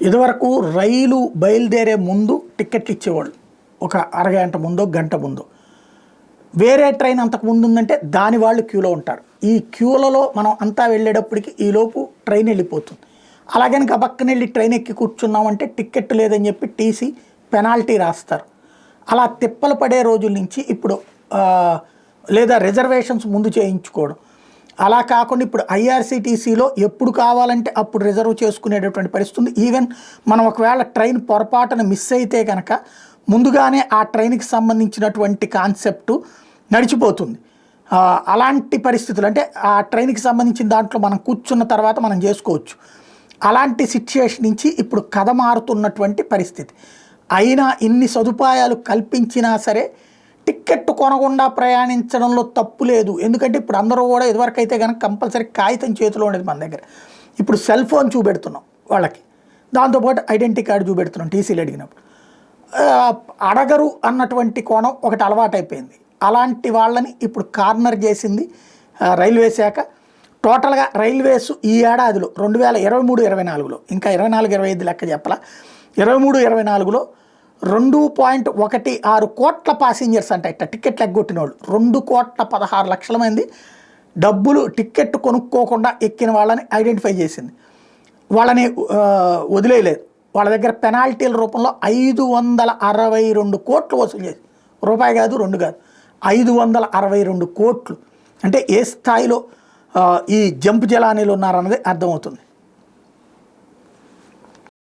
ఇదివరకు రైలు బయలుదేరే ముందు టికెట్లు ఇచ్చేవాళ్ళు, ఒక అరగంట ముందో గంట ముందో. వేరే ట్రైన్ అంతకు ముందు ఉందంటే దాని వాళ్ళు క్యూలో ఉంటారు. ఈ క్యూలలో మనం అంతా వెళ్ళేటప్పటికి ఈలోపు ట్రైన్ వెళ్ళిపోతుంది. అలాగని గబక్కన వెళ్ళి ట్రైన్ ఎక్కి కూర్చున్నామంటే టికెట్ లేదని చెప్పి టీసీ పెనాల్టీ రాస్తారు. అలా తిప్పలు పడే రోజుల నుంచి ఇప్పుడు లేదా రిజర్వేషన్స్ ముందు చేయించుకోవడం, అలా కాకుండా ఇప్పుడు ఐఆర్సీటీసీలో ఎప్పుడు కావాలంటే అప్పుడు రిజర్వ్ చేసుకునేటటువంటి పరిస్థితి. ఈవెన్ మనం ఒకవేళ ట్రైన్ పొరపాటున మిస్ అయితే కనుక ముందుగానే ఆ ట్రైన్కి సంబంధించినటువంటి కాన్సెప్టు నడిచిపోతుంది. అలాంటి పరిస్థితులు అంటే ఆ ట్రైన్కి సంబంధించిన దాంట్లో మనం కూర్చున్న తర్వాత మనం చేసుకోవచ్చు. అలాంటి సిచ్యుయేషన్ నుంచి ఇప్పుడు కథ మారుతున్నటువంటి పరిస్థితి. అయినా ఇన్ని సదుపాయాలు కల్పించినా సరే టికెట్ కొనకుండా ప్రయాణించడంలో తప్పు లేదు. ఎందుకంటే ఇప్పుడు అందరూ కూడా ఇదివరకైతే కనుక కంపల్సరీ కాగితం చేతిలో ఉండేది మన దగ్గర. ఇప్పుడు సెల్ ఫోన్ చూపెడుతున్నాం వాళ్ళకి, దాంతోపాటు ఐడెంటిటీ కార్డు చూపెడుతున్నాం టీసీలు అడిగినప్పుడు. అడగరు అన్నటువంటి కోణం ఒకటి అలవాటైపోయింది. అలాంటి వాళ్ళని ఇప్పుడు కార్నర్ చేసింది రైల్వే శాఖ. టోటల్గా రైల్వేస్ ఈ ఏడాదిలో 2023-24లో, ఇంకా 24-25 లెక్క చెప్పాల, 23-24లో 2.16 కోట్ల ప్యాసింజర్స్ అంటే ఇట్లా టికెట్లు ఎగ్గొట్టిన వాళ్ళు 2,16,00,000 మంది డబ్బులు టికెట్ కొనుక్కోకుండా ఎక్కిన వాళ్ళని ఐడెంటిఫై చేసింది. వాళ్ళని వదిలేయలేదు. వాళ్ళ దగ్గర పెనాల్టీల రూపంలో 562 కోట్లు వసూలు చేసి, రూపాయి కాదు రెండు కాదు 562 కోట్లు. అంటే ఏ స్థాయిలో ఈ జంప్ జలానీలు ఉన్నారన్నది అర్థమవుతుంది.